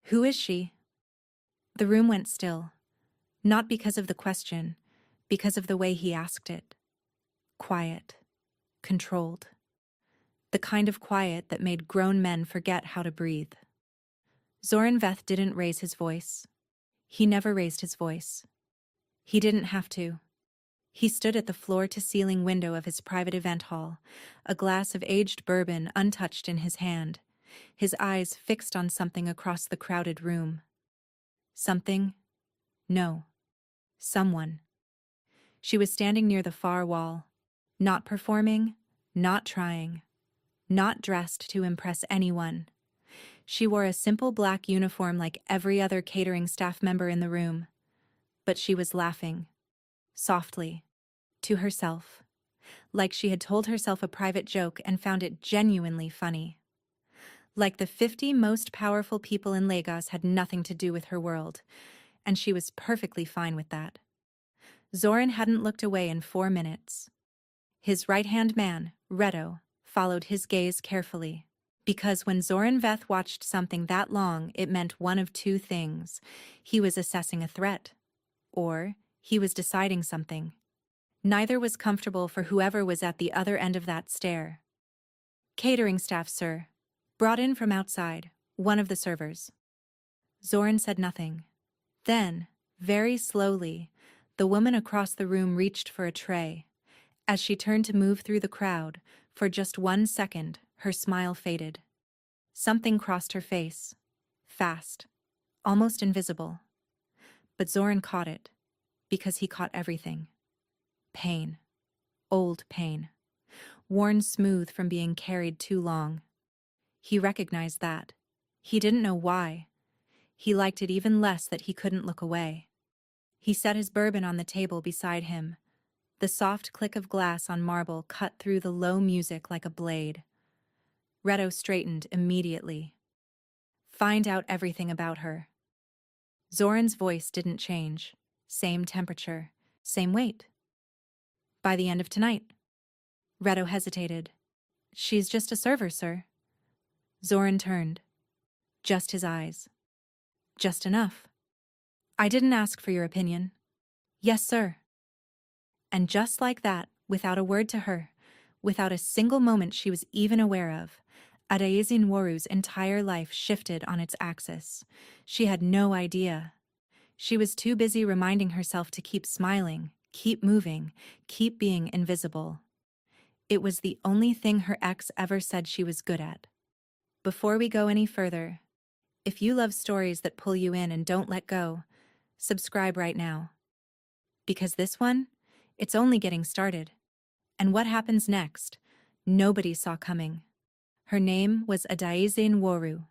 Who is she? The room went still, not because of the question, because of the way he asked it. Quiet, controlled. The kind of quiet that made grown men forget how to breathe. Zoran Veth didn't raise his voice. He never raised his voice. He didn't have to. He stood at the floor-to-ceiling window of his private event hall, a glass of aged bourbon untouched in his hand, his eyes fixed on something across the crowded room. Something? No. Someone. She was standing near the far wall, not performing, not trying, not dressed to impress anyone. She wore a simple black uniform like every other catering staff member in the room. But she was laughing. Softly. To herself. Like she had told herself a private joke and found it genuinely funny. Like the 50 most powerful people in Lagos had nothing to do with her world, and she was perfectly fine with that. Zoran hadn't looked away in 4 minutes. His right-hand man, Reto, followed his gaze carefully. Because when Zoran Veth watched something that long, it meant one of two things. He was assessing a threat, or he was deciding something. Neither was comfortable for whoever was at the other end of that stare. "Catering staff, sir. Brought in from outside, one of the servers." Zoran said nothing. Then, very slowly, the woman across the room reached for a tray. As she turned to move through the crowd, for just 1 second, her smile faded. Something crossed her face. Fast. Almost invisible. But Zoran caught it. Because he caught everything. Pain. Old pain. Worn smooth from being carried too long. He recognized that. He didn't know why. He liked it even less that he couldn't look away. He set his bourbon on the table beside him. The soft click of glass on marble cut through the low music like a blade. Reto straightened immediately. "Find out everything about her." Zoran's voice didn't change. Same temperature. Same weight. "By the end of tonight." Reto hesitated. "She's just a server, sir." Zoran turned. Just his eyes. "Just enough." "I didn't ask for your opinion." "Yes, sir." And just like that, without a word to her, without a single moment she was even aware of, Adaeze Nworu's entire life shifted on its axis. She had no idea. She was too busy reminding herself to keep smiling, keep moving, keep being invisible. It was the only thing her ex ever said she was good at. Before we go any further, if you love stories that pull you in and don't let go, subscribe right now. Because this one, it's only getting started. And what happens next, nobody saw coming. Her name was Adaeze Nworu.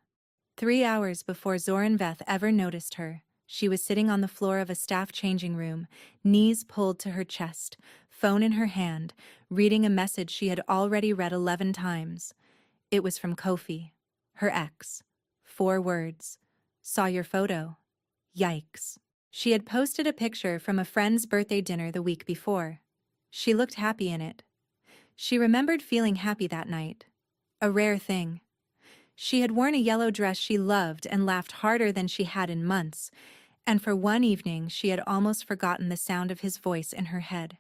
3 hours before Zoran Veth ever noticed her, she was sitting on the floor of a staff changing room, knees pulled to her chest, phone in her hand, reading a message she had already read 11 times. It was from Kofi, her ex. 4 words. "Saw your photo. Yikes." She had posted a picture from a friend's birthday dinner the week before. She looked happy in it. She remembered feeling happy that night. A rare thing. She had worn a yellow dress she loved and laughed harder than she had in months, and for one evening she had almost forgotten the sound of his voice in her head.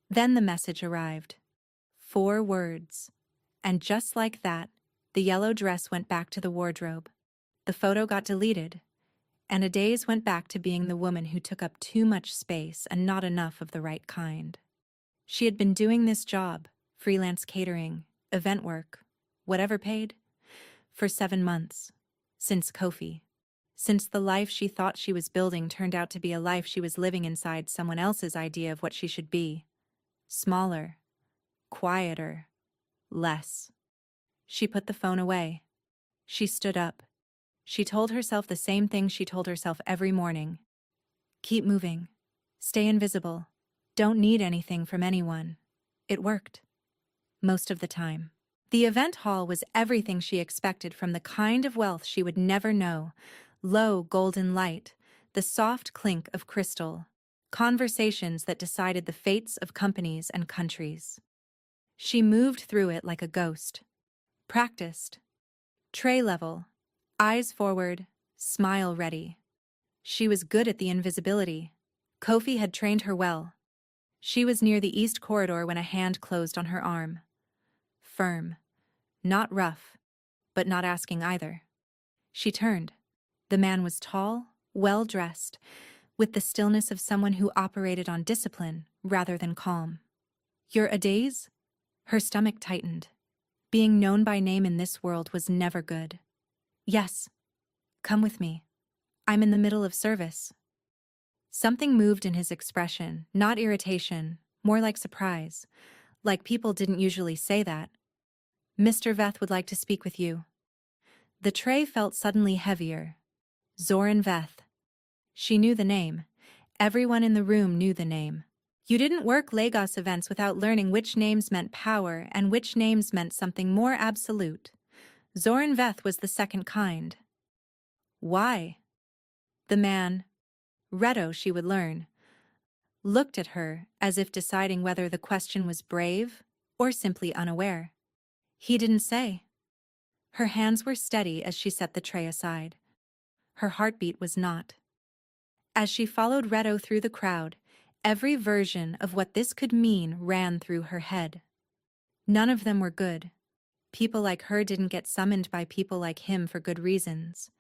Then the message arrived. 4 words. And just like that, the yellow dress went back to the wardrobe. The photo got deleted, and Adaeze went back to being the woman who took up too much space and not enough of the right kind. She had been doing this job, freelance catering, event work, whatever paid, for 7 months. Since Kofi. Since the life she thought she was building turned out to be a life she was living inside someone else's idea of what she should be. Smaller. Quieter. Less. She put the phone away. She stood up. She told herself the same thing she told herself every morning. Keep moving. Stay invisible. Don't need anything from anyone. It worked. Most of the time. The event hall was everything she expected from the kind of wealth she would never know. Low golden light, the soft clink of crystal, conversations that decided the fates of companies and countries. She moved through it like a ghost. Practiced. Tray level. Eyes forward, Smile ready. She was good at the invisibility. Kofi had trained her well. She was near the east corridor when a hand closed on her arm. Firm. Not rough, but not asking either. She turned. The man was tall, well-dressed, with the stillness of someone who operated on discipline rather than calm. "You're Adaze?" Her stomach tightened. Being known by name in this world was never good. "Yes. Come with me. I'm in the middle of service." Something moved in his expression, not irritation, more like surprise, like people didn't usually say that. "Mr. Veth would like to speak with you." The tray felt suddenly heavier. Zoran Veth. She knew the name. Everyone in the room knew the name. You didn't work Lagos events without learning which names meant power and which names meant something more absolute. Zoran Veth was the second kind. Why? The man, Reto she would learn, looked at her as if deciding whether the question was brave or simply unaware. He didn't say. Her hands were steady as she set the tray aside. Her heartbeat was not. As she followed Reto through the crowd, every version of what this could mean ran through her head. None of them were good. People like her didn't get summoned by people like him for good reasons.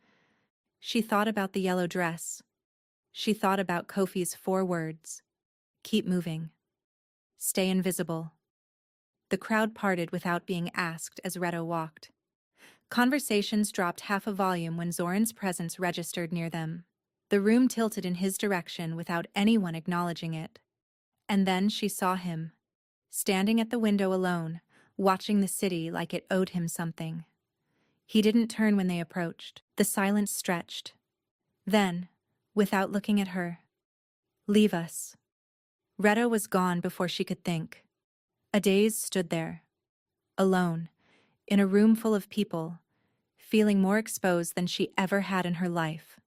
She thought about the yellow dress. She thought about Kofi's 4 words. Keep moving. Stay invisible. The crowd parted without being asked as Reto walked. Conversations dropped half a volume when Zoran's presence registered near them. The room tilted in his direction without anyone acknowledging it. And then she saw him, standing at the window alone, watching the city like it owed him something. He didn't turn when they approached. The silence stretched. Then, without looking at her, "Leave us." Reto was gone before she could think. Adaze stood there, alone, in a room full of people, feeling more exposed than she ever had in her life.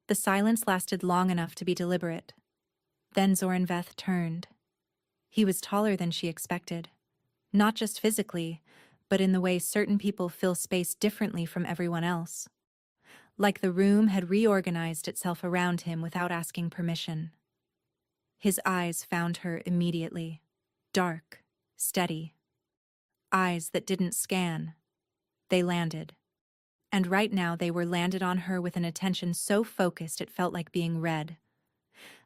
The silence lasted long enough to be deliberate. Then Zoran Veth turned. He was taller than she expected, not just physically, but in the way certain people fill space differently from everyone else. Like the room had reorganized itself around him without asking permission. His eyes found her immediately. Dark, steady. Eyes that didn't scan. They landed. And right now they were landed on her with an attention so focused it felt like being read.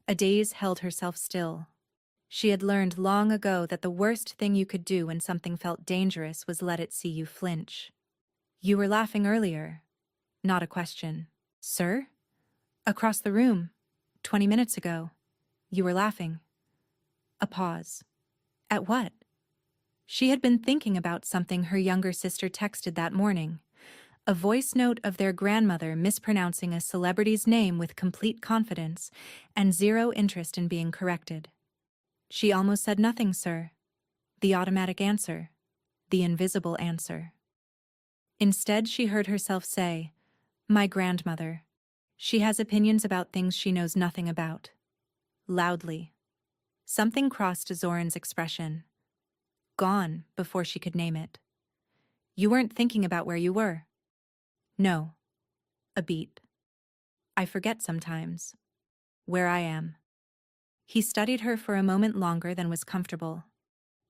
Adaze held herself still. She had learned long ago that the worst thing you could do when something felt dangerous was let it see you flinch. "You were laughing earlier." Not a question. "Sir?" "Across the room. 20 minutes ago. You were laughing." A pause. At what? She had been thinking about something her younger sister texted that morning. A voice note of their grandmother mispronouncing a celebrity's name with complete confidence and zero interest in being corrected. She almost said nothing, sir. The automatic answer. The invisible answer. Instead, she heard herself say, "My grandmother. She has opinions about things she knows nothing about." Loudly. Something crossed Zoran's expression. Gone before she could name it. "You weren't thinking about where you were." "No." A beat. "I forget sometimes. Where I am." He studied her for a moment longer than was comfortable.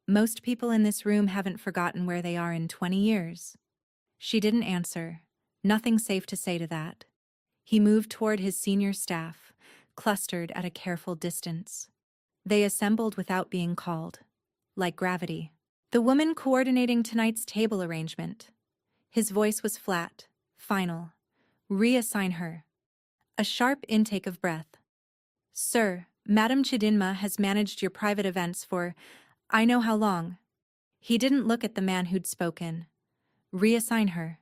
Most people in this room haven't forgotten where they are in 20 years. She didn't answer. Nothing safe to say to that. He moved toward his senior staff, clustered at a careful distance. They assembled without being called, like gravity. "The woman coordinating tonight's table arrangement." His voice was flat, final. "Reassign her." A sharp intake of breath. "Sir, Madam Chidinma has managed your private events for I know how long." He didn't look at the man who'd spoken. "Reassign her."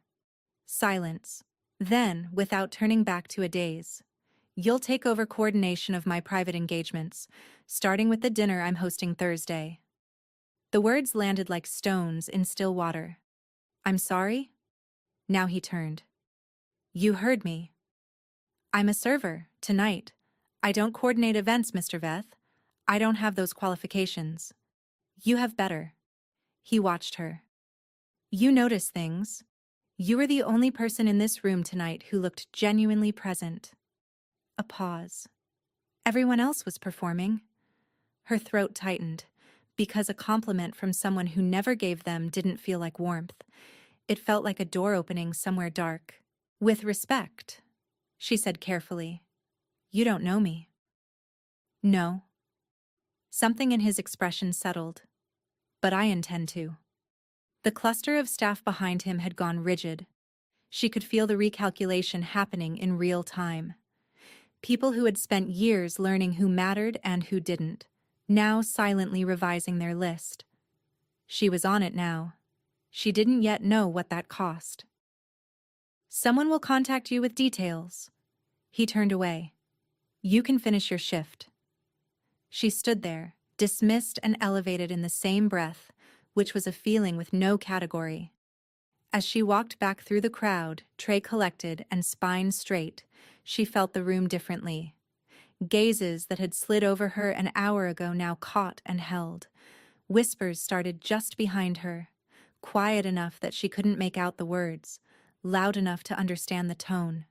Silence. Then, without turning back to Adaze, "You'll take over coordination of my private engagements, starting with the dinner I'm hosting Thursday." The words landed like stones in still water. "I'm sorry?" Now he turned. "You heard me. I'm a server, tonight. I don't coordinate events, Mr. Veth. I don't have those qualifications. You have better." He watched her. "You notice things. You were the only person in this room tonight who looked genuinely present. A pause. Everyone else was performing. Her throat tightened, because a compliment from someone who never gave them didn't feel like warmth. It felt like a door opening somewhere dark. With respect, she said carefully. You don't know me. No. Something in his expression settled. But I intend to. The cluster of staff behind him had gone rigid. She could feel the recalculation happening in real time. People who had spent years learning who mattered and who didn't, now silently revising their list. She was on it now. She didn't yet know what that cost. Someone will contact you with details. He turned away. You can finish your shift. She stood there, dismissed and elevated in the same breath, which was a feeling with no category. As she walked back through the crowd, tray collected and spine straight, she felt the room differently. Gazes that had slid over her an hour ago now caught and held. Whispers started just behind her, quiet enough that she couldn't make out the words, loud enough to understand the tone.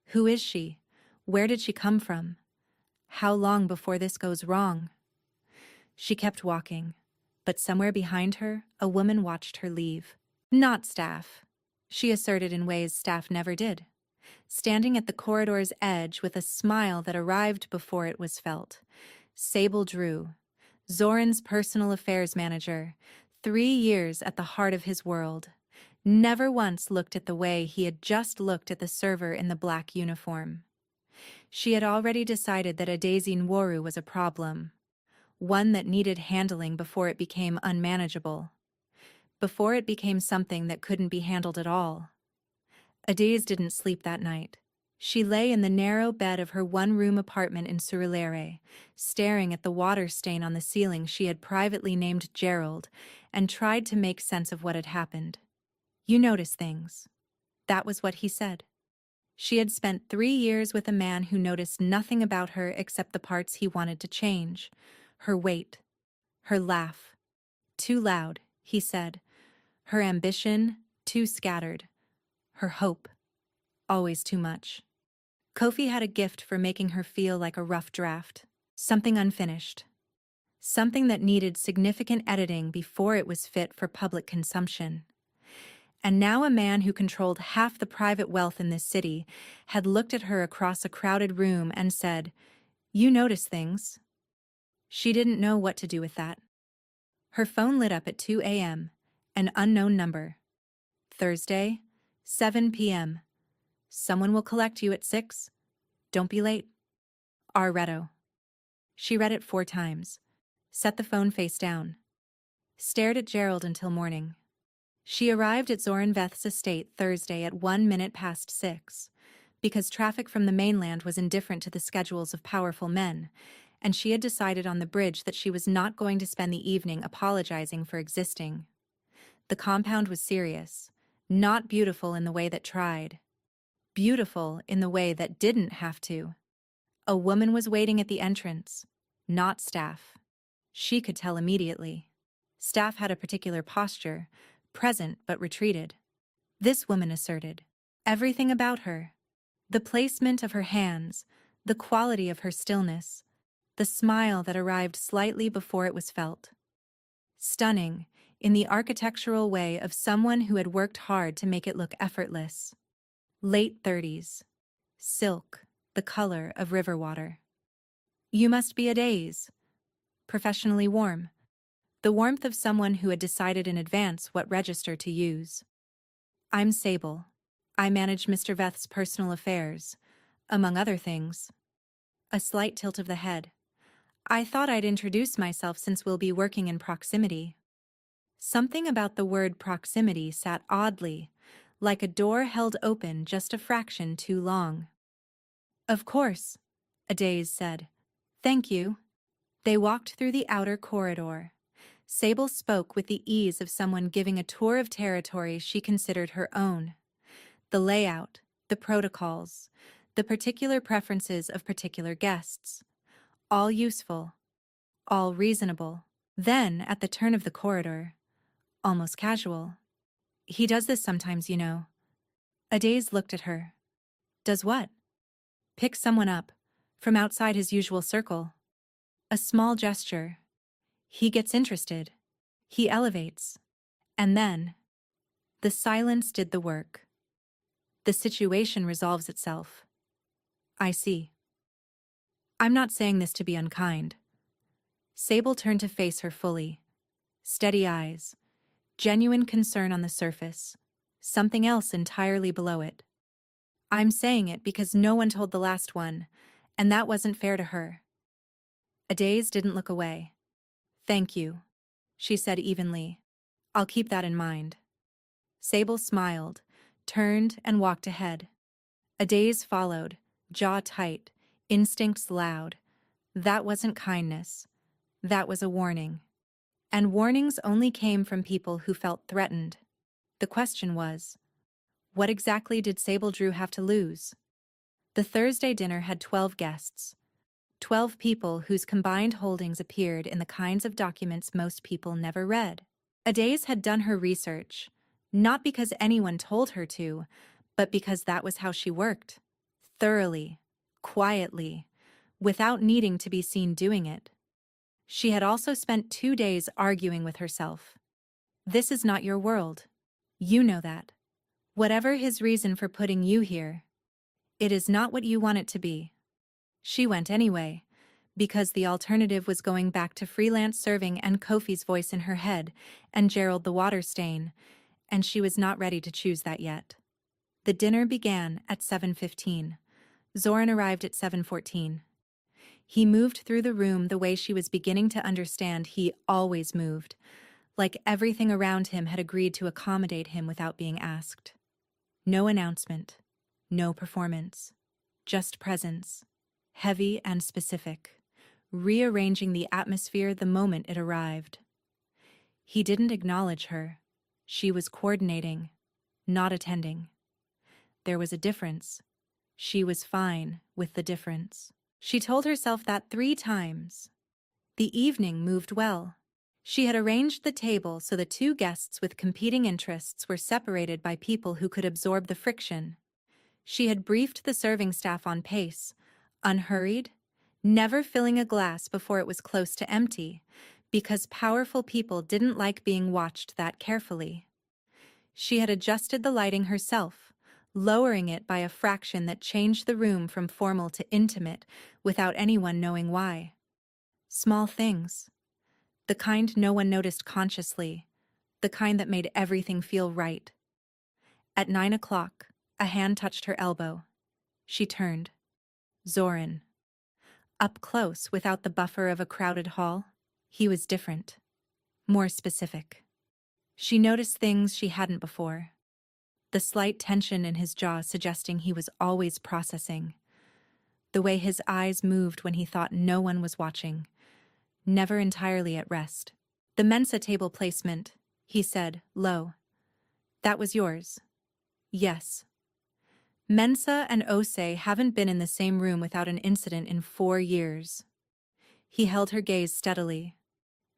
Who is she? Where did she come from? How long before this goes wrong? She kept walking, but somewhere behind her, a woman watched her leave. Not staff, she asserted in ways staff never did. Standing at the corridor's edge with a smile that arrived before it was felt. Sable Drew, Zoran's personal affairs manager, 3 years at the heart of his world. Never once looked at the way he had just looked at the server in the black uniform. She had already decided that Adesi Nworu was a problem, one that needed handling before it became unmanageable, before it became something that couldn't be handled at all. Adesi didn't sleep that night. She lay in the narrow bed of her one-room apartment in Surulere, staring at the water stain on the ceiling she had privately named Gerald, and tried to make sense of what had happened. You notice things. That was what he said. She had spent 3 years with a man who noticed nothing about her except the parts he wanted to change. Her weight. Her laugh. Too loud, he said. Her ambition, too scattered. Her hope. Always too much. Kofi had a gift for making her feel like a rough draft. Something unfinished. Something that needed significant editing before it was fit for public consumption. And now a man who controlled half the private wealth in this city had looked at her across a crowded room and said, "You notice things." She didn't know what to do with that. Her phone lit up at 2 a.m., an unknown number. Thursday, 7 p.m. Someone will collect you at 6. Don't be late. Arretto. She read it 4 times, set the phone face down, stared at Gerald until morning. She arrived at Zoran Veth's estate Thursday at 6:01, because traffic from the mainland was indifferent to the schedules of powerful men, and she had decided on the bridge that she was not going to spend the evening apologizing for existing. The compound was serious, not beautiful in the way that tried. Beautiful in the way that didn't have to. A woman was waiting at the entrance, not staff. She could tell immediately. Staff had a particular posture, present but retreated. This woman asserted. Everything about her. The placement of her hands, the quality of her stillness, the smile that arrived slightly before it was felt. Stunning, in the architectural way of someone who had worked hard to make it look effortless. Late 30s. Silk, the color of river water. You must be Adesi. Professionally warm. The warmth of someone who had decided in advance what register to use. I'm Sable. I manage Mr. Veth's personal affairs, among other things. A slight tilt of the head. I thought I'd introduce myself since we'll be working in proximity. Something about the word proximity sat oddly, like a door held open just a fraction too long. Of course, Adesi said. Thank you. They walked through the outer corridor. Sable spoke with the ease of someone giving a tour of territory she considered her own. The layout, the protocols, the particular preferences of particular guests. All useful, all reasonable. Then, at the turn of the corridor, almost casual. He does this sometimes, you know. Adaze looked at her. Does what? Pick someone up, from outside his usual circle. A small gesture. He gets interested. He elevates. And then, the silence did the work. The situation resolves itself. I see. I'm not saying this to be unkind. Sable turned to face her fully. Steady eyes. Genuine concern on the surface. Something else entirely below it. I'm saying it because no one told the last one, and that wasn't fair to her. Adaze didn't look away. Thank you, she said evenly. I'll keep that in mind. Sable smiled, turned and walked ahead. Adaze followed, jaw tight, instincts loud. That wasn't kindness. That was a warning. And warnings only came from people who felt threatened. The question was, what exactly did Sable Drew have to lose? The Thursday dinner had 12 guests. 12 people whose combined holdings appeared in the kinds of documents most people never read. Adaze had done her research, not because anyone told her to, but because that was how she worked. Thoroughly, quietly, without needing to be seen doing it. She had also spent 2 days arguing with herself. This is not your world. You know that. Whatever his reason for putting you here, it is not what you want it to be. She went anyway, because the alternative was going back to freelance serving and Kofi's voice in her head and Gerald the water stain, and she was not ready to choose that yet. The dinner began at 7:15. Zoran arrived at 7:14. He moved through the room the way she was beginning to understand he always moved, like everything around him had agreed to accommodate him without being asked. No announcement, no performance, just presence, heavy and specific, rearranging the atmosphere the moment it arrived. He didn't acknowledge her. She was coordinating, not attending. There was a difference. She was fine with the difference. She told herself that 3 times. The evening moved well. She had arranged the table so the 2 guests with competing interests were separated by people who could absorb the friction. She had briefed the serving staff on pace, unhurried, never filling a glass before it was close to empty, because powerful people didn't like being watched that carefully. She had adjusted the lighting herself, lowering it by a fraction that changed the room from formal to intimate without anyone knowing why. Small things. The kind no one noticed consciously, the kind that made everything feel right. At 9 o'clock, a hand touched her elbow. She turned. Zoran. Up close, without the buffer of a crowded hall, he was different. More specific. She noticed things she hadn't before. The slight tension in his jaw suggesting he was always processing. The way his eyes moved when he thought no one was watching. Never entirely at rest. The Mensa table placement, he said, low. That was yours. Yes. Mensa and Ose haven't been in the same room without an incident in 4 years. He held her gaze steadily.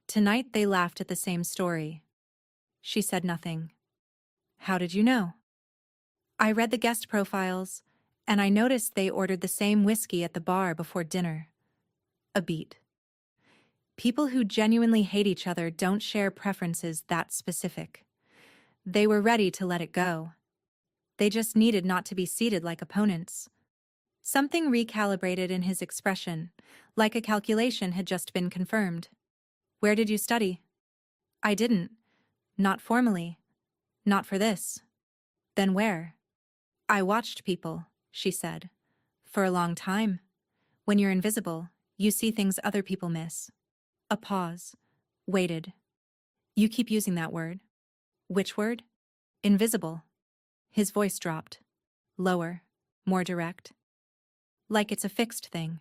Tonight they laughed at the same story. She said nothing. How did you know? I read the guest profiles, and I noticed they ordered the same whiskey at the bar before dinner. A beat. People who genuinely hate each other don't share preferences that specific. They were ready to let it go. They just needed not to be seated like opponents. Something recalibrated in his expression, like a calculation had just been confirmed. Where did you study? I didn't. Not formally. Not for this. Then where? I watched people, she said. For a long time. When you're invisible, you see things other people miss. A pause. Waited. You keep using that word. Which word? Invisible. His voice dropped. Lower. More direct. Like it's a fixed thing.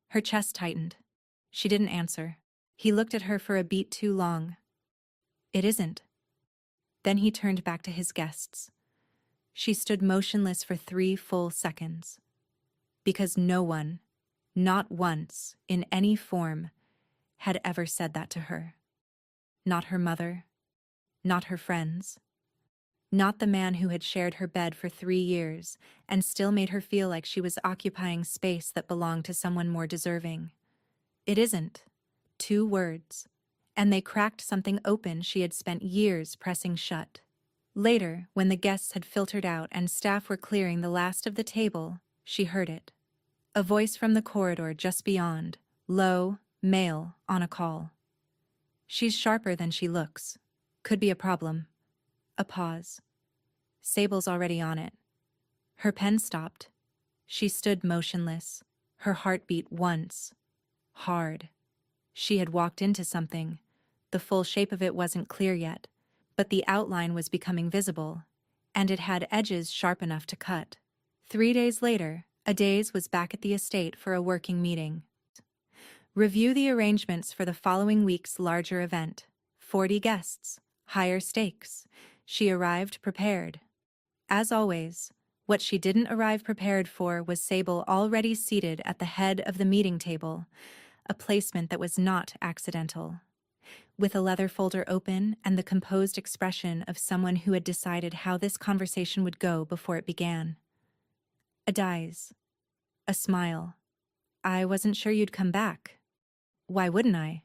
Her chest tightened. She didn't answer. He looked at her for a beat too long. It isn't. Then he turned back to his guests. She stood motionless for 3 full seconds. Because no one, not once, in any form, had ever said that to her. Not her mother. Not her friends. not the man who had shared her bed for 3 years and still made her feel like she was occupying space that belonged to someone more deserving. It isn't. 2 words. And they cracked something open she had spent years pressing shut. Later, when the guests had filtered out and staff were clearing the last of the table, she heard it. A voice from the corridor just beyond, low, male, on a call. "She's sharper than she looks. Could be a problem." A pause. Sable's already on it. Her pen stopped. She stood motionless, her heart beat once. Hard. She had walked into something. The full shape of it wasn't clear yet, but the outline was becoming visible, and it had edges sharp enough to cut. 3 days later, Adaze was back at the estate for a working meeting. Review the arrangements for the following week's larger event. 40 guests. Higher stakes. She arrived prepared. As always, what she didn't arrive prepared for was Sable already seated at the head of the meeting table, a placement that was not accidental. With a leather folder open and the composed expression of someone who had decided how this conversation would go before it began. Adaze. A smile. "I wasn't sure you'd come back." "Why wouldn't I?"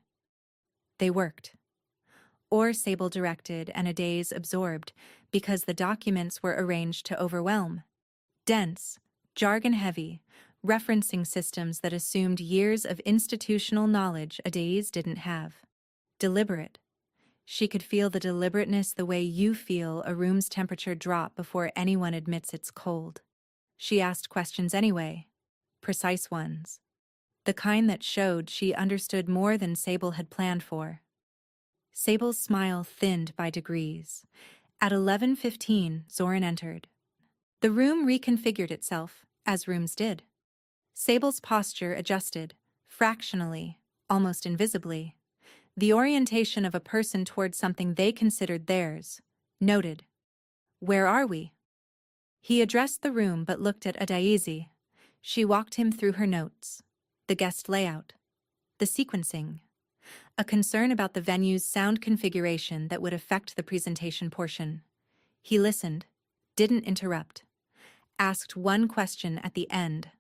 They worked. Or Sable directed and Adaze absorbed, because the documents were arranged to overwhelm. Dense, jargon-heavy, referencing systems that assumed years of institutional knowledge Adaze didn't have. Deliberate. She could feel the deliberateness the way you feel a room's temperature drop before anyone admits it's cold. She asked questions anyway. Precise ones. The kind that showed she understood more than Sable had planned for. Sable's smile thinned by degrees. At 11:15, Zoran entered. The room reconfigured itself, as rooms did. Sable's posture adjusted, fractionally, almost invisibly. The orientation of a person toward something they considered theirs. Noted. "Where are we?" He addressed the room but looked at Adaeze. She walked him through her notes. The guest layout. The sequencing. A concern about the venue's sound configuration that would affect the presentation portion. He listened, didn't interrupt. Asked one question at the end.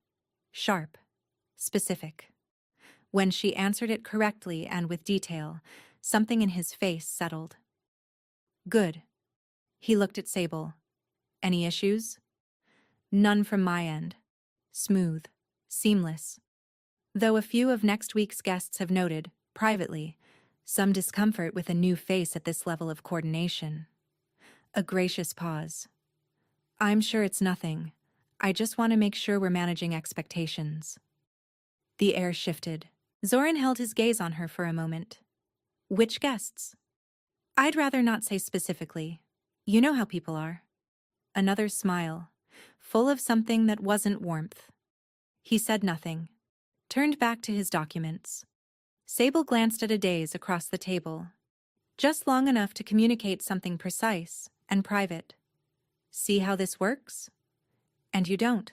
Sharp. Specific. When she answered it correctly and with detail, something in his face settled. "Good." He looked at Sable. "Any issues?" "None from my end. Smooth. Seamless. Though a few of next week's guests have noted, privately, some discomfort with a new face at this level of coordination." A gracious pause. "I'm sure it's nothing. I just want to make sure we're managing expectations." The air shifted. Zoran held his gaze on her for a moment. "Which guests?" "I'd rather not say specifically. You know how people are." Another smile, full of something that wasn't warmth. He said nothing, turned back to his documents. Sable glanced at Adaze across the table, just long enough to communicate something precise and private. "See how this works?" "And you don't."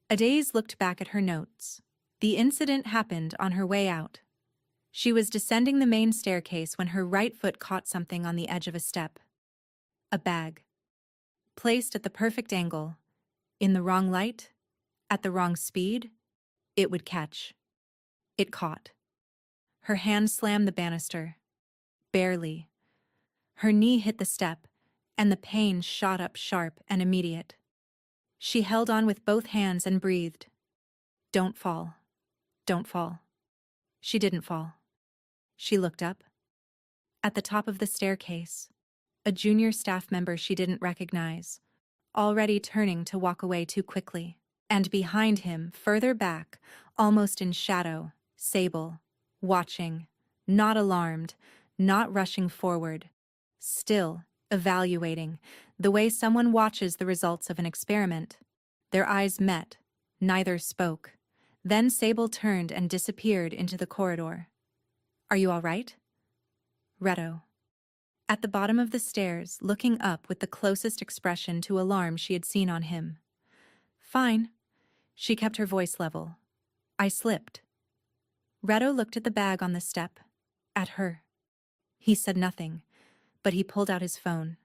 Adaze looked back at her notes. The incident happened on her way out. She was descending the main staircase when her right foot caught something on the edge of a step. A bag. Placed at the perfect angle, in the wrong light, at the wrong speed, it would catch. It caught. Her hand slammed the banister. Barely. Her knee hit the step, and the pain shot up sharp and immediate. She held on with both hands and breathed. "Don't fall. Don't fall." She didn't fall. She looked up. At the top of the staircase, a junior staff member she didn't recognize, already turning to walk away too quickly. And behind him, further back, almost in shadow, Sable, watching, not alarmed, not rushing forward, still evaluating, the way someone watches the results of an experiment. Their eyes met, neither spoke. Then Sable turned and disappeared into the corridor. "Are you all right?" Reto. At the bottom of the stairs, looking up with the closest expression to alarm she had seen on him. "Fine." She kept her voice level. "I slipped." Reto looked at the bag on the step. At her. He said nothing, but he pulled out his phone.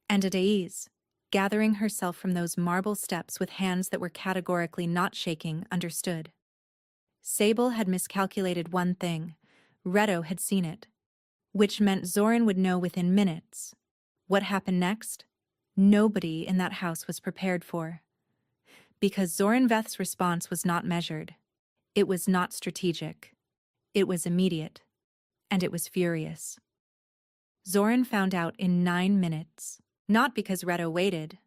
And Adaiz, gathering herself from those marble steps with hands that were categorically not shaking, understood. Sable had miscalculated one thing. Reto had seen it. Which meant Zoran would know within minutes. What happened next? Nobody in that house was prepared for. Because Zoran Veth's response was not measured. It was not strategic. It was immediate. And it was furious. Zoran found out in 9 minutes. Not because Reto waited.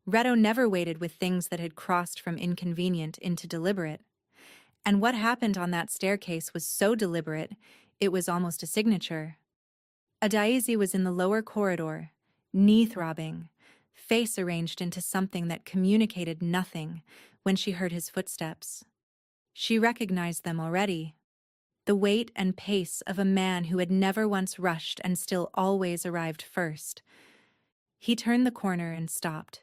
Reto never waited with things that had crossed from inconvenient into deliberate. And what happened on that staircase was so deliberate, it was almost a signature. Adaizi was in the lower corridor, knee-throbbing, face arranged into something that communicated nothing when she heard his footsteps. She recognized them already. The weight and pace of a man who had never once rushed and still always arrived first. He turned the corner and stopped.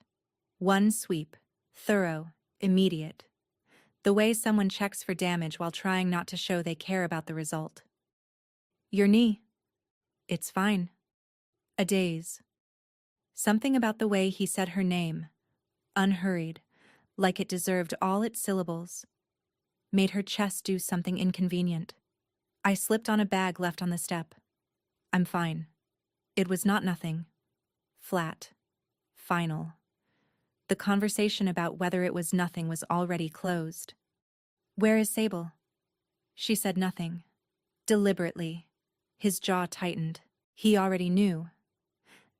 One sweep, thorough, immediate. The way someone checks for damage while trying not to show they care about the result. Your knee. It's fine. A daze. Something about the way he said her name, unhurried, like it deserved all its syllables, made her chest do something inconvenient. I slipped on a bag left on the step. I'm fine. It was not nothing. Flat. Final. The conversation about whether it was nothing was already closed. Where is Sable? She said nothing. Deliberately. His jaw tightened. He already knew.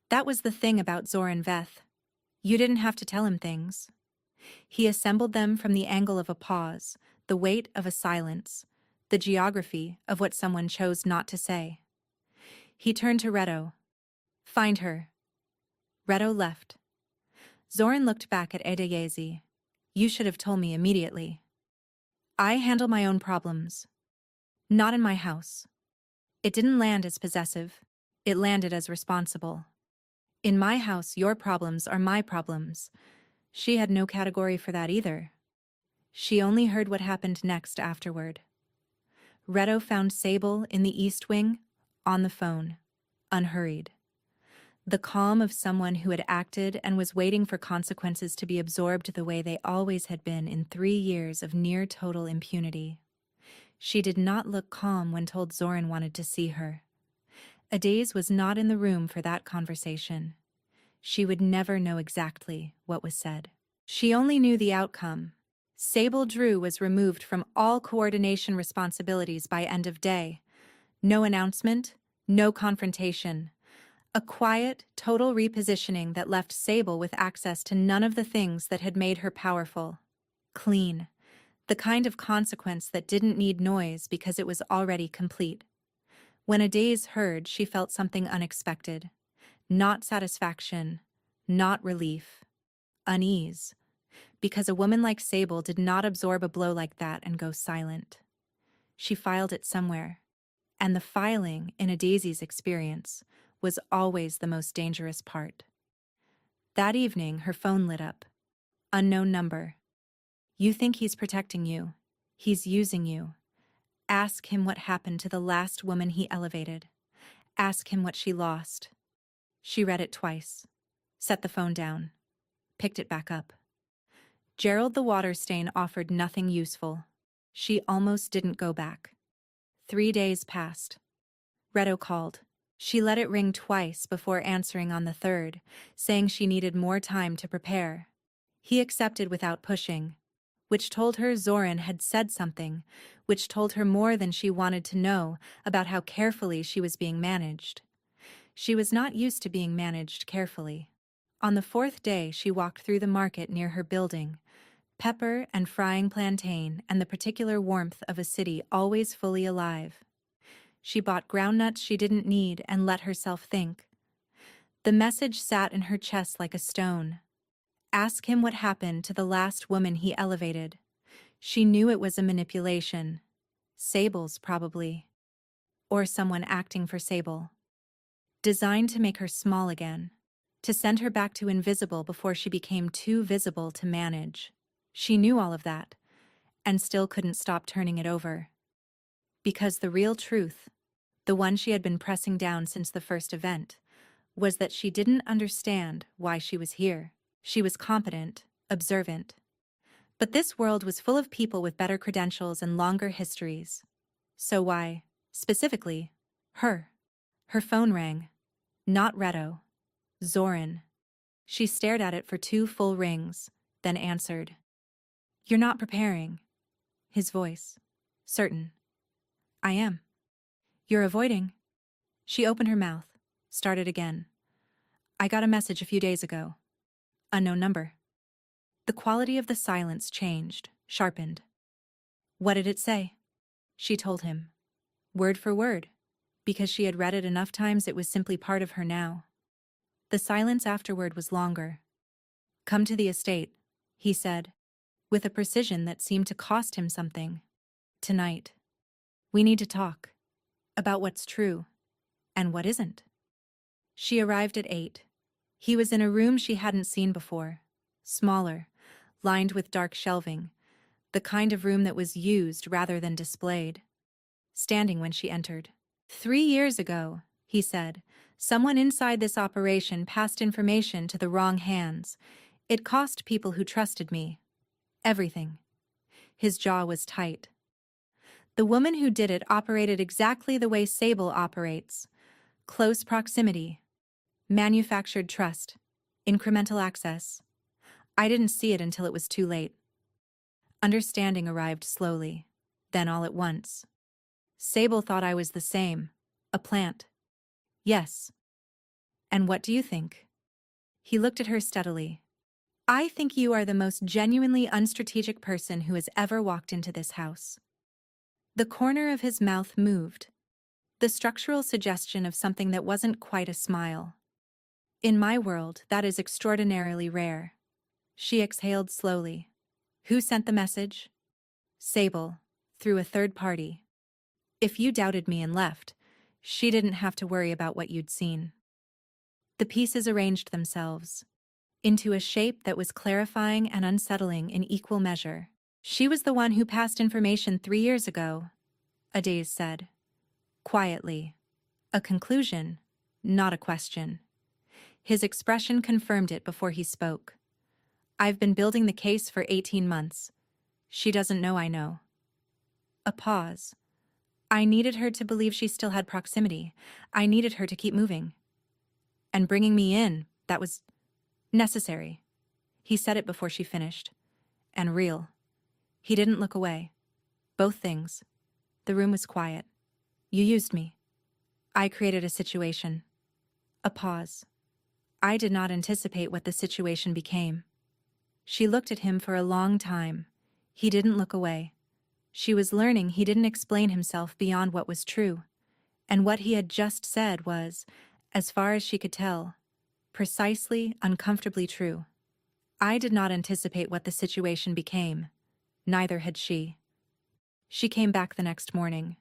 That was the thing about Zoran Veth. You didn't have to tell him things. He assembled them from the angle of a pause, the weight of a silence, the geography of what someone chose not to say. He turned to Reto. Find her. Reto left. Zoran looked back at Adaizi. You should have told me immediately. I handle my own problems. Not in my house. It didn't land as possessive. It landed as responsible. In my house, your problems are my problems. She had no category for that either. She only heard what happened next afterward. Reto found Sable in the East Wing, on the phone, unhurried. The calm of someone who had acted and was waiting for consequences to be absorbed the way they always had been in 3 years of near-total impunity. She did not look calm when told Zoran wanted to see her. Adaiz was not in the room for that conversation. She would never know exactly what was said. She only knew the outcome. Sable Drew was removed from all coordination responsibilities by end of day. No announcement, no confrontation. A quiet, total repositioning that left Sable with access to none of the things that had made her powerful. Clean. The kind of consequence that didn't need noise because it was already complete. When Adaiz heard, she felt something unexpected. Not satisfaction, not relief. Unease. Because a woman like Sable did not absorb a blow like that and go silent. She filed it somewhere. And the filing, in Adaizi's experience, was always the most dangerous part. That evening, her phone lit up. Unknown number. You think he's protecting you. He's using you. Ask him what happened to the last woman he elevated. Ask him what she lost. She read it twice. Set the phone down. Picked it back up. Gerald the water stain offered nothing useful. She almost didn't go back. 3 days passed. Reto called. She let it ring twice before answering on the third, saying she needed more time to prepare. He accepted without pushing, which told her Zoran had said something, which told her more than she wanted to know about how carefully she was being managed. She was not used to being managed carefully. On the 4th day, she walked through the market near her building, pepper and frying plantain and the particular warmth of a city always fully alive. She bought groundnuts she didn't need and let herself think. The message sat in her chest like a stone. Ask him what happened to the last woman he elevated. She knew it was a manipulation. Sable's, probably. Or someone acting for Sable. Designed to make her small again. To send her back to invisible before she became too visible to manage. She knew all of that, and still couldn't stop turning it over. Because the real truth, the one she had been pressing down since the first event, was that she didn't understand why she was here. She was competent, observant. But this world was full of people with better credentials and longer histories. So why, specifically, her? Her phone rang. Not Reto. Zoran. She stared at it for 2 full rings, then answered. "You're not preparing." His voice. Certain. "I am." "You're avoiding." She opened her mouth, started again. "I got a message a few days ago. Unknown number." The quality of the silence changed, sharpened. "What did it say?" She told him. Word for word. Because she had read it enough times, it was simply part of her now. The silence afterward was longer. "Come to the estate," he said, with a precision that seemed to cost him something. "Tonight. We need to talk. About what's true. And what isn't." She arrived at 8. He was in a room she hadn't seen before. Smaller, lined with dark shelving. The kind of room that was used rather than displayed. Standing when she entered. "3 years ago," he said, "someone inside this operation passed information to the wrong hands. It cost people who trusted me. Everything." His jaw was tight. The woman who did it operated exactly the way Sable operates. Close proximity. Manufactured trust. Incremental access. I didn't see it until it was too late. Understanding arrived slowly, then all at once. Sable thought I was the same. A plant. Yes. And what do you think? He looked at her steadily. "I think you are the most genuinely unstrategic person who has ever walked into this house." The corner of his mouth moved. The structural suggestion of something that wasn't quite a smile. "In my world, that is extraordinarily rare." She exhaled slowly. "Who sent the message?" "Sable. Through a third party. If you doubted me and left, she didn't have to worry about what you'd seen." The pieces arranged themselves into a shape that was clarifying and unsettling in equal measure. "She was the one who passed information 3 years ago," Adaze said. Quietly. A conclusion, not a question. His expression confirmed it before he spoke. "I've been building the case for 18 months. She doesn't know I know." A pause. "I needed her to believe she still had proximity. I needed her to keep moving. And bringing me in, that was necessary." He said it before she finished. "And real." He didn't look away. Both things. The room was quiet. "You used me. I created a situation." A pause. "I did not anticipate what the situation became." She looked at him for a long time. He didn't look away. She was learning he didn't explain himself beyond what was true. And what he had just said was, as far as she could tell, precisely, uncomfortably true. "I did not anticipate what the situation became. Neither had she." She came back the next morning.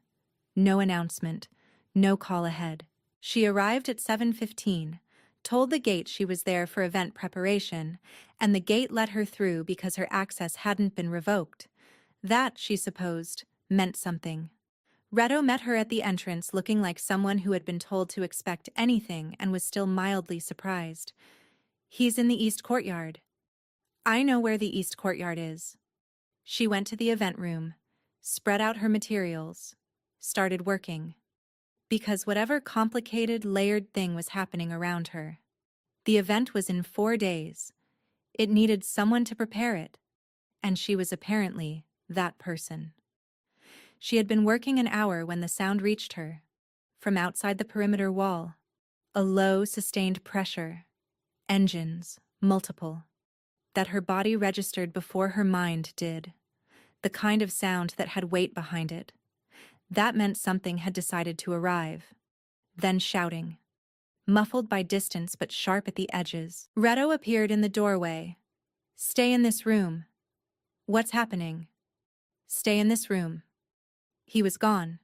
No announcement, no call ahead. She arrived at 7:15, told the gate she was there for event preparation, and the gate let her through because her access hadn't been revoked. That, she supposed, meant something. Reto met her at the entrance looking like someone who had been told to expect anything and was still mildly surprised. "He's in the East Courtyard." "I know where the East Courtyard is." She went to the event room, spread out her materials, started working. Because whatever complicated, layered thing was happening around her. The event was in 4 days. It needed someone to prepare it, and she was apparently that person. She had been working an hour when the sound reached her. From outside the perimeter wall. A low, sustained pressure. Engines, multiple. That her body registered before her mind did. The kind of sound that had weight behind it. That meant something had decided to arrive. Then shouting. Muffled by distance but sharp at the edges. Reto appeared in the doorway. "Stay in this room." "What's happening?" "Stay in this room." He was gone.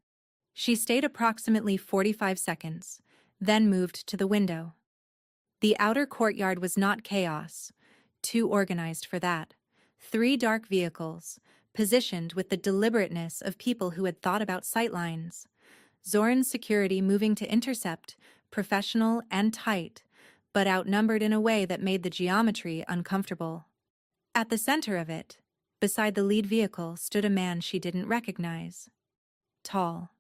She stayed approximately 45 seconds, then moved to the window. The outer courtyard was not chaos. Too organized for that. 3 dark vehicles, positioned with the deliberateness of people who had thought about sightlines. Zoran's security moving to intercept, professional and tight, but outnumbered in a way that made the geometry uncomfortable. At the center of it, beside the lead vehicle, stood a man she didn't recognize. Tall,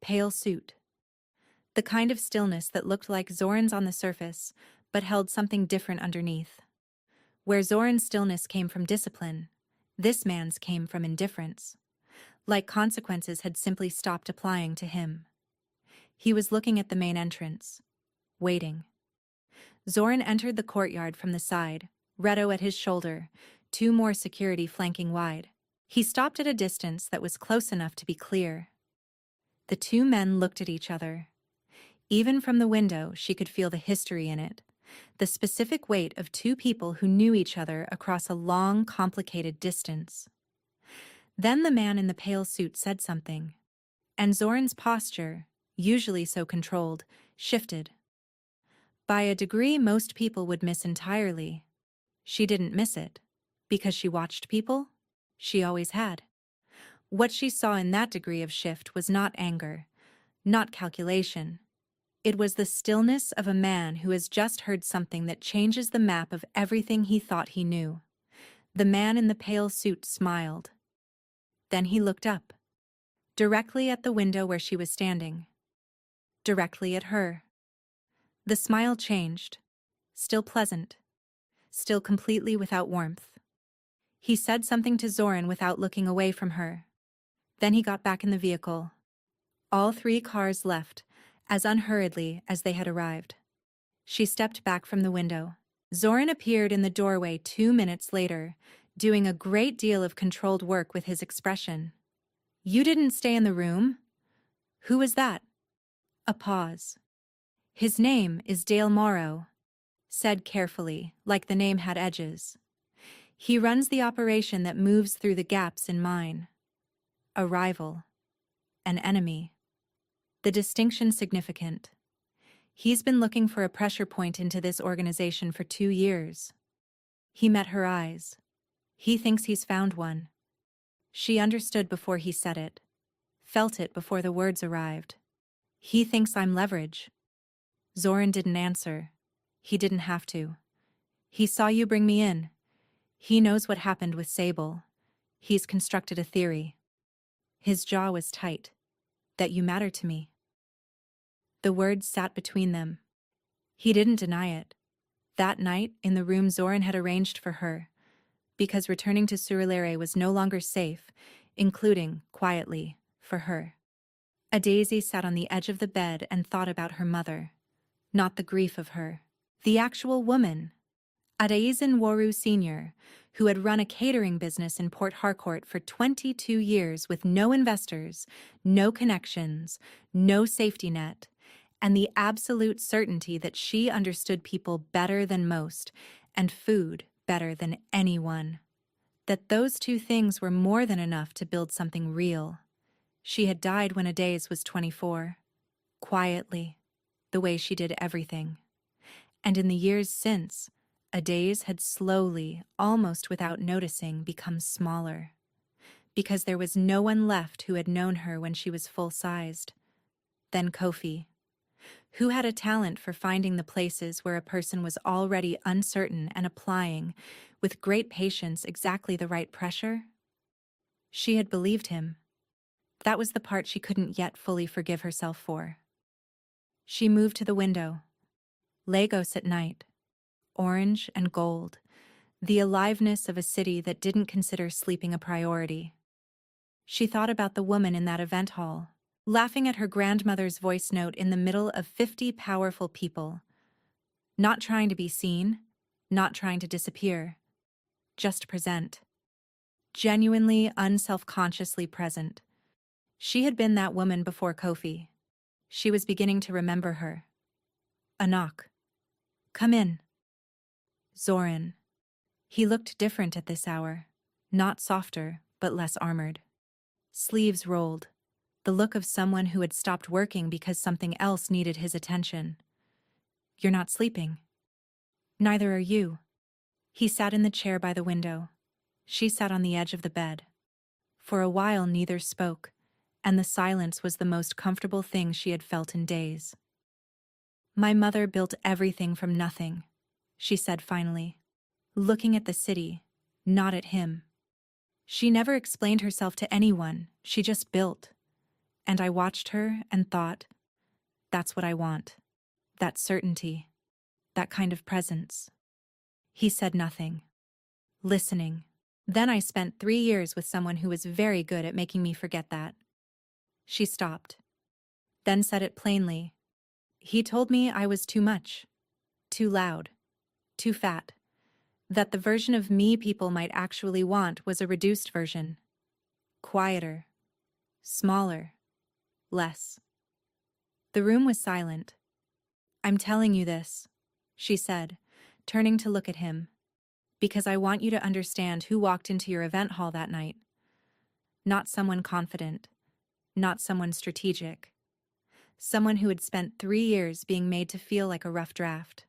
pale suit. The kind of stillness that looked like Zoran's on the surface, but held something different underneath. Where Zoran's stillness came from discipline, this man's came from indifference. Like consequences had simply stopped applying to him. He was looking at the main entrance, waiting. Zoran entered the courtyard from the side, Reto at his shoulder, 2 more security flanking wide. He stopped at a distance that was close enough to be clear. The 2 men looked at each other. Even from the window, she could feel the history in it, the specific weight of 2 people who knew each other across a long, complicated distance. Then the man in the pale suit said something, and Zoran's posture, usually so controlled, shifted. By a degree most people would miss entirely. She didn't miss it. Because she watched people? She always had. What she saw in that degree of shift was not anger, not calculation. It was the stillness of a man who has just heard something that changes the map of everything he thought he knew. The man in the pale suit smiled. Then he looked up, directly at the window where she was standing, directly at her. The smile changed, still pleasant, still completely without warmth. He said something to Zoran without looking away from her. Then he got back in the vehicle. All 3 cars left, as unhurriedly as they had arrived. She stepped back from the window. Zoran appeared in the doorway 2 minutes later, doing a great deal of controlled work with his expression. "You didn't stay in the room? Who was that?" A pause. "His name is Dale Morrow," said carefully, like the name had edges. "He runs the operation that moves through the gaps in mine. A rival. An enemy. The distinction significant. He's been looking for a pressure point into this organization for 2 years. He met her eyes. He thinks he's found one." She understood before he said it, felt it before the words arrived. "He thinks I'm leverage." Zoran didn't answer. He didn't have to. "He saw you bring me in. He knows what happened with Sable. He's constructed a theory." His jaw was tight. "That you matter to me." The words sat between them. He didn't deny it. That night, in the room Zoran had arranged for her, because returning to Surulere was no longer safe, including, quietly, for her. A Daisy sat on the edge of the bed and thought about her mother. Not the grief of her. The actual woman. Adaizen Woru Sr., who had run a catering business in Port Harcourt for 22 years with no investors, no connections, no safety net, and the absolute certainty that she understood people better than most, and food better than anyone. That those 2 things were more than enough to build something real. She had died when Adaiz was 24. Quietly, the way she did everything. And in the years since, Adaiz had slowly, almost without noticing, become smaller. Because there was no one left who had known her when she was full-sized. Then Kofi, who had a talent for finding the places where a person was already uncertain and applying, with great patience, exactly the right pressure. She had believed him. That was the part she couldn't yet fully forgive herself for. She moved to the window. Lagos at night. Orange and gold. The aliveness of a city that didn't consider sleeping a priority. She thought about the woman in that event hall, laughing at her grandmother's voice note in the middle of 50 powerful people. Not trying to be seen, not trying to disappear. Just present. Genuinely, unself-consciously present. She had been that woman before Kofi. She was beginning to remember her. A knock. "Come in." Zoran. He looked different at this hour. Not softer, but less armored. Sleeves rolled. The look of someone who had stopped working because something else needed his attention. "You're not sleeping." "Neither are you." He sat in the chair by the window. She sat on the edge of the bed. For a while neither spoke, and the silence was the most comfortable thing she had felt in days. My mother built everything from nothing, she said finally, looking at the city, not at him. She never explained herself to anyone, she just built. And I watched her and thought, that's what I want. That certainty. That kind of presence. He said nothing. Listening. Then I spent 3 years with someone who was very good at making me forget that. She stopped. Then said it plainly. He told me I was too much. Too loud. Too fat. That the version of me people might actually want was a reduced version. Quieter. Smaller. Less. The room was silent. I'm telling you this, she said, turning to look at him, because I want you to understand who walked into your event hall that night. Not someone confident. Not someone strategic. Someone who had spent 3 years being made to feel like a rough draft.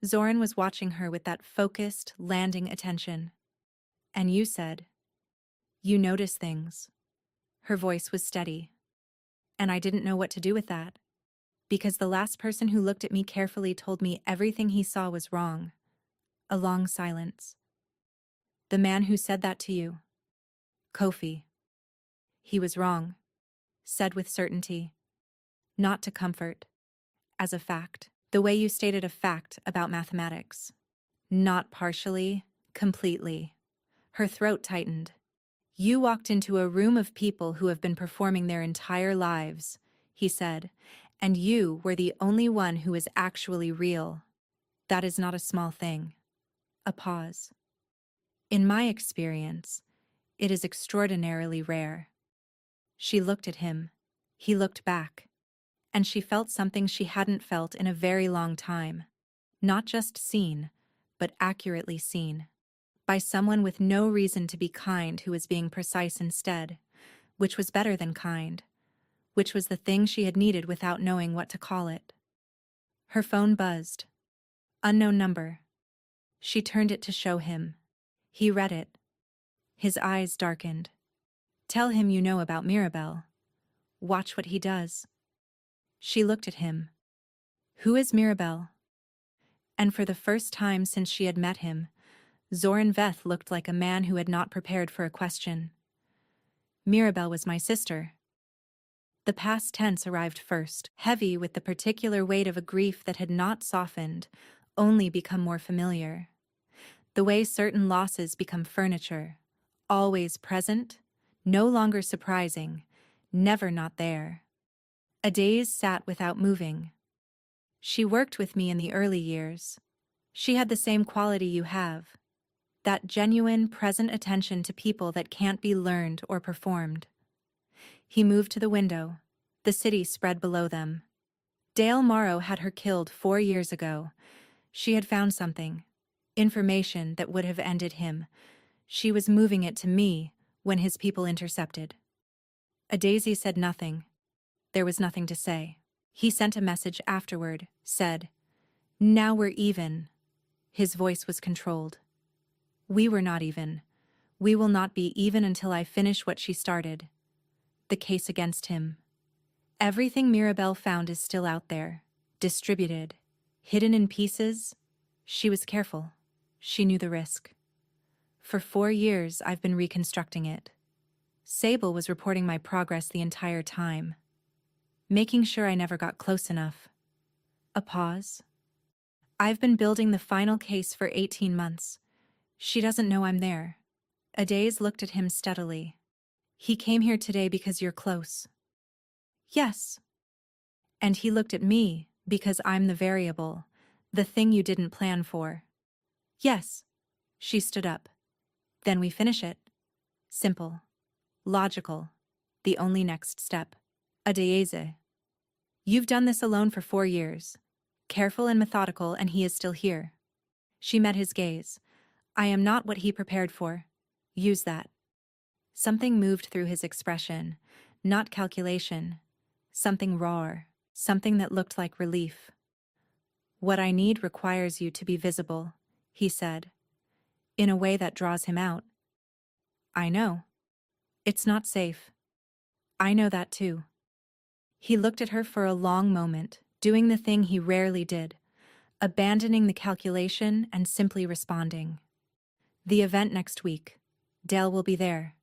Zoran was watching her with that focused, landing attention. And you said, you notice things. Her voice was steady. And I didn't know what to do with that. Because the last person who looked at me carefully told me everything he saw was wrong. A long silence. The man who said that to you. Kofi. He was wrong. Said with certainty. Not to comfort. As a fact. The way you stated a fact about mathematics. Not partially, completely. Her throat tightened. You walked into a room of people who have been performing their entire lives, he said, and you were the only one who is actually real. That is not a small thing. A pause. In my experience, it is extraordinarily rare. She looked at him. He looked back. And she felt something she hadn't felt in a very long time. Not just seen, but accurately seen. By someone with no reason to be kind who was being precise instead, which was better than kind, which was the thing she had needed without knowing what to call it. Her phone buzzed. Unknown number. She turned it to show him. He read it. His eyes darkened. Tell him you know about Mirabelle. Watch what he does. She looked at him. Who is Mirabelle? And for the first time since she had met him, Zoran Veth looked like a man who had not prepared for a question. Mirabelle was my sister. The past tense arrived first, heavy with the particular weight of a grief that had not softened, only become more familiar. The way certain losses become furniture, always present, no longer surprising, never not there. A daze sat without moving. She worked with me in the early years. She had the same quality you have. That genuine, present attention to people that can't be learned or performed. He moved to the window. The city spread below them. Dale Morrow had her killed 4 years ago. She had found something. Information that would have ended him. She was moving it to me when his people intercepted. A Daisy said nothing. There was nothing to say. He sent a message afterward, said, "Now we're even." His voice was controlled. We were not even. We will not be even until I finish what she started. The case against him. Everything Mirabelle found is still out there, distributed, hidden in pieces. She was careful. She knew the risk. For 4 years, I've been reconstructing it. Sable was reporting my progress the entire time, making sure I never got close enough. A pause. I've been building the final case for 18 months. She doesn't know I'm there. Adaze looked at him steadily. He came here today because you're close. Yes. And he looked at me because I'm the variable, the thing you didn't plan for. Yes. She stood up. Then we finish it. Simple. Logical. The only next step. Adaeze. You've done this alone for 4 years. Careful and methodical, and he is still here. She met his gaze. I am not what he prepared for. Use that. Something moved through his expression, not calculation. Something raw, something that looked like relief. What I need requires you to be visible, he said, in a way that draws him out. I know. It's not safe. I know that too. He looked at her for a long moment, doing the thing he rarely did, abandoning the calculation and simply responding. The event next week. Dale will be there.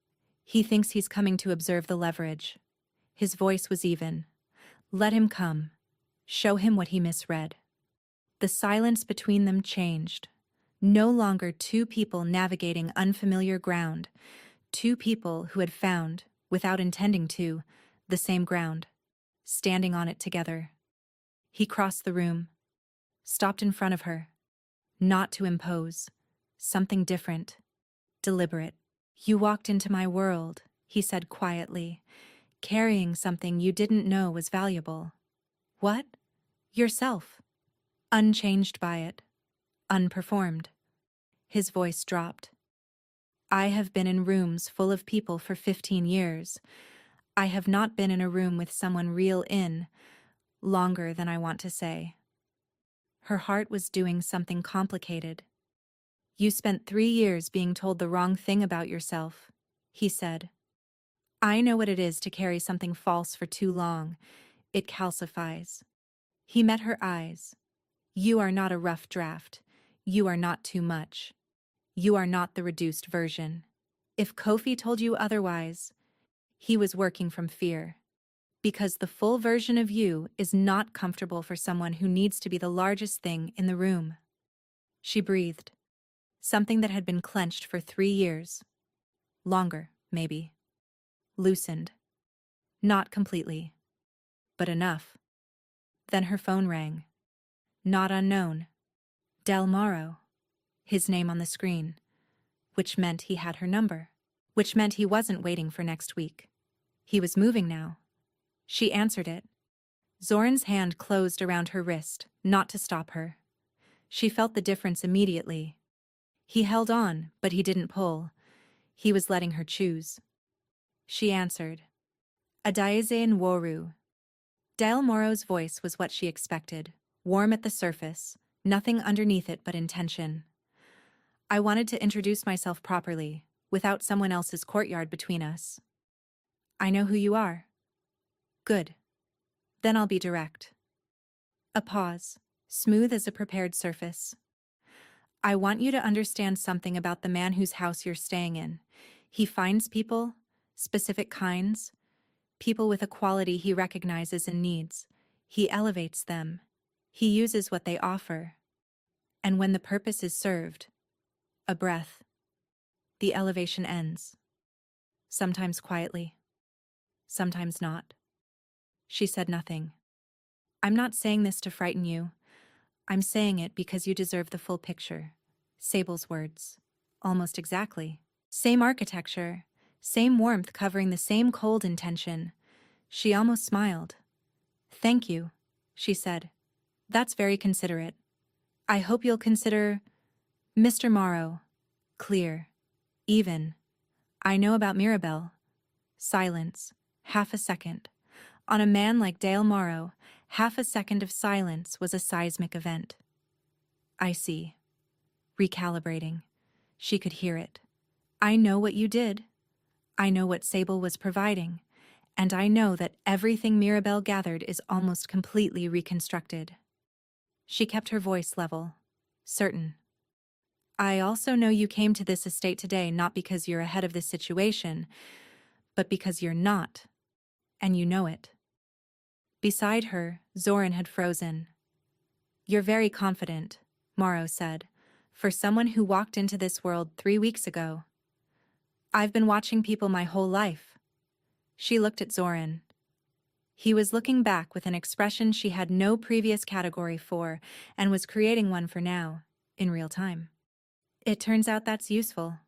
He thinks he's coming to observe the leverage. His voice was even. Let him come. Show him what he misread. The silence between them changed. No longer two people navigating unfamiliar ground, two people who had found, without intending to, the same ground, standing on it together. He crossed the room, stopped in front of her. Not to impose. Something different. Deliberate. You walked into my world, he said quietly, carrying something you didn't know was valuable. What? Yourself. Unchanged by it. Unperformed. His voice dropped. I have been in rooms full of people for 15 years. I have not been in a room with someone real in longer than I want to say. Her heart was doing something complicated. You spent 3 years being told the wrong thing about yourself, he said. I know what it is to carry something false for too long. It calcifies. He met her eyes. You are not a rough draft. You are not too much. You are not the reduced version. If Kofi told you otherwise, he was working from fear. Because the full version of you is not comfortable for someone who needs to be the largest thing in the room. She breathed. Something that had been clenched for 3 years. Longer, maybe. Loosened. Not completely. But enough. Then her phone rang. Not unknown. Del Morrow. His name on the screen. Which meant he had her number. Which meant he wasn't waiting for next week. He was moving now. She answered it. Zoran's hand closed around her wrist, not to stop her. She felt the difference immediately. He held on, but he didn't pull. He was letting her choose. She answered. Adaize Nworu. Del Morrow's voice was what she expected, warm at the surface, nothing underneath it but intention. I wanted to introduce myself properly, without someone else's courtyard between us. I know who you are. Good. Then I'll be direct. A pause, smooth as a prepared surface. I want you to understand something about the man whose house you're staying in. He finds people, specific kinds, people with a quality he recognizes and needs. He elevates them. He uses what they offer. And when the purpose is served, a breath, the elevation ends. Sometimes quietly, sometimes not. She said nothing. I'm not saying this to frighten you. I'm saying it because you deserve the full picture. Sable's words. Almost exactly. Same architecture. Same warmth covering the same cold intention. She almost smiled. Thank you, she said. That's very considerate. I hope you'll consider Mr. Morrow. Clear. Even. I know about Mirabelle. Silence. Half a second. On a man like Dale Morrow, half a second of silence was a seismic event. I see. Recalibrating. She could hear it. I know what you did. I know what Sable was providing. And I know that everything Mirabelle gathered is almost completely reconstructed. She kept her voice level. Certain. I also know you came to this estate today not because you're ahead of this situation, but because you're not. And you know it. Beside her, Zoran had frozen. You're very confident, Morrow said, for someone who walked into this world 3 weeks ago. I've been watching people my whole life. She looked at Zoran. He was looking back with an expression she had no previous category for and was creating one for now, in real time. It turns out that's useful.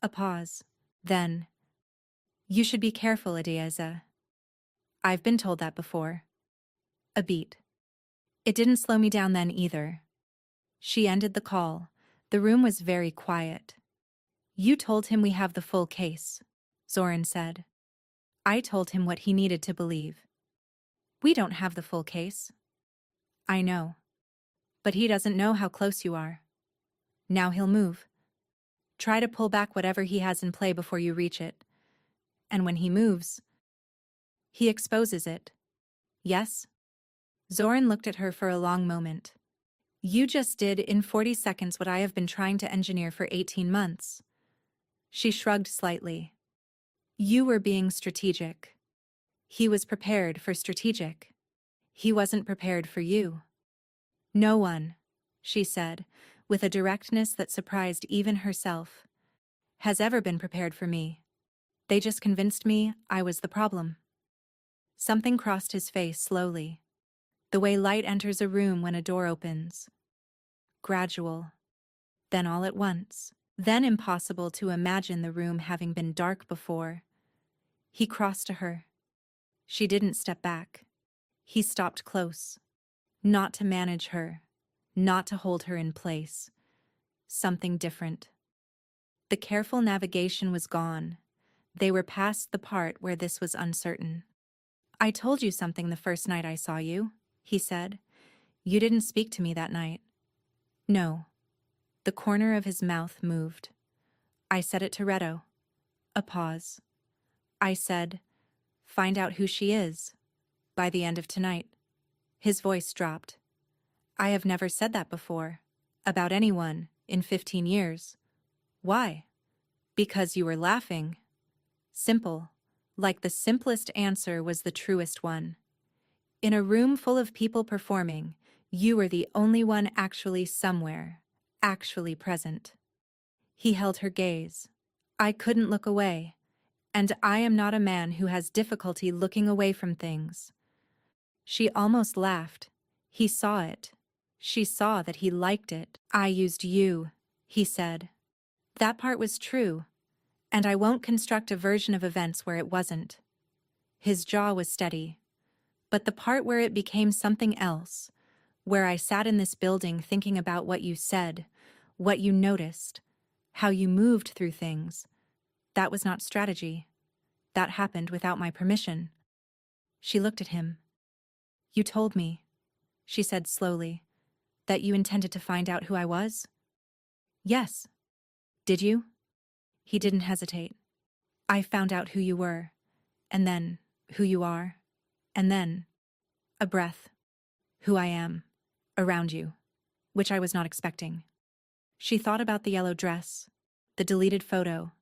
A pause. Then, you should be careful, Adieza. I've been told that before. A beat. It didn't slow me down then either. She ended the call. The room was very quiet. You told him we have the full case, Zoran said. I told him what he needed to believe. We don't have the full case. I know. But he doesn't know how close you are. Now he'll move. Try to pull back whatever he has in play before you reach it. And when he moves, he exposes it. Yes? Zoran looked at her for a long moment. You just did in 40 seconds what I have been trying to engineer for 18 months. She shrugged slightly. You were being strategic. He was prepared for strategic. He wasn't prepared for you. No one, she said, with a directness that surprised even herself, has ever been prepared for me. They just convinced me I was the problem. Something crossed his face slowly, the way light enters a room when a door opens. Gradual, then all at once, then impossible to imagine the room having been dark before. He crossed to her. She didn't step back. He stopped close. Not to manage her, not to hold her in place. Something different. The careful navigation was gone. They were past the part where this was uncertain. I told you something the first night I saw you, he said. You didn't speak to me that night. No. The corner of his mouth moved. I said it to Reto. A pause. I said, find out who she is, by the end of tonight. His voice dropped. I have never said that before, about anyone, in 15 years. Why? Because you were laughing. Simple, like the simplest answer was the truest one. In a room full of people performing, you were the only one actually somewhere, actually present. He held her gaze. I couldn't look away, and I am not a man who has difficulty looking away from things. She almost laughed. He saw it. She saw that he liked it. I used you, he said. That part was true, and I won't construct a version of events where it wasn't. His jaw was steady. But the part where it became something else, where I sat in this building thinking about what you said, what you noticed, how you moved through things, that was not strategy. That happened without my permission. She looked at him. You told me, she said slowly, that you intended to find out who I was? Yes. Did you? He didn't hesitate. I found out who you were, and then who you are, and then a breath, who I am, around you, which I was not expecting. She thought about the yellow dress, the deleted photo,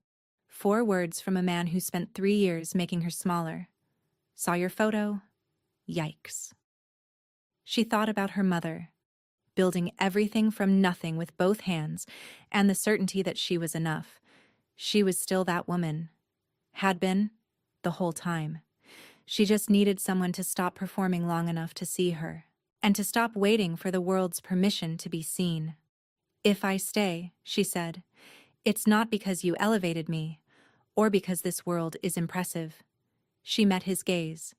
4 words from a man who spent 3 years making her smaller. Saw your photo? Yikes. She thought about her mother, building everything from nothing with both hands, and the certainty that she was enough. She was still that woman. Had been, the whole time. She just needed someone to stop performing long enough to see her, and to stop waiting for the world's permission to be seen. If I stay, she said, it's not because you elevated me, or because this world is impressive. She met his gaze.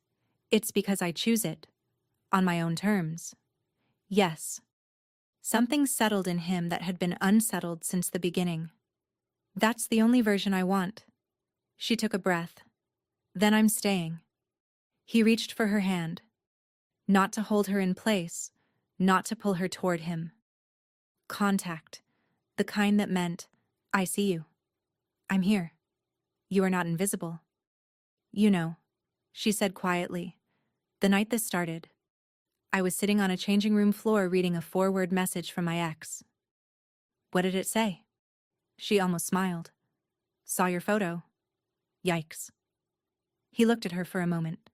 It's because I choose it, on my own terms. Yes. Something settled in him that had been unsettled since the beginning. That's the only version I want. She took a breath. Then I'm staying. He reached for her hand. Not to hold her in place, not to pull her toward him. Contact. The kind that meant, I see you. I'm here. You are not invisible. You know, she said quietly. The night this started, I was sitting on a changing room floor reading a 4-word message from my ex. What did it say? She almost smiled. Saw your photo. Yikes. He looked at her for a moment.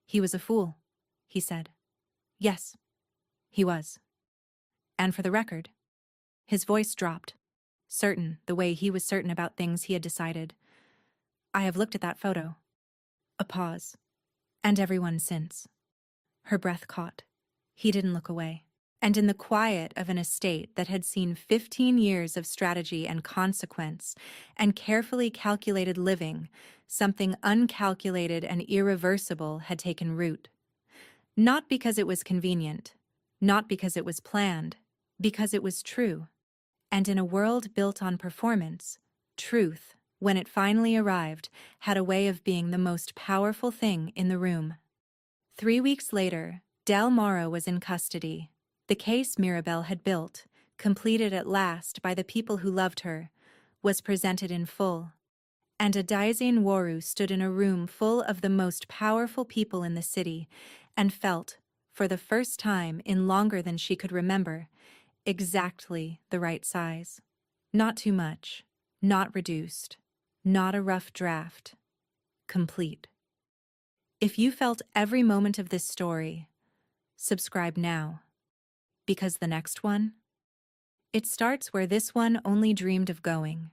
He was a fool, he said. Yes, he was. And for the record, his voice dropped, certain the way he was certain about things he had decided. I have looked at that photo. A pause. And everyone since. Her breath caught. He didn't look away. And in the quiet of an estate that had seen 15 years of strategy and consequence and carefully calculated living, something uncalculated and irreversible had taken root. Not because it was convenient, not because it was planned, because it was true. And in a world built on performance, truth, when it finally arrived, had a way of being the most powerful thing in the room. 3 weeks later, Del Morro was in custody. The case Mirabelle had built, completed at last by the people who loved her, was presented in full. And a Daizin Woru stood in a room full of the most powerful people in the city and felt, for the first time in longer than she could remember, exactly the right size. Not too much, not reduced, not a rough draft. Complete. If you felt every moment of this story, subscribe now. Because the next one, it starts where this one only dreamed of going.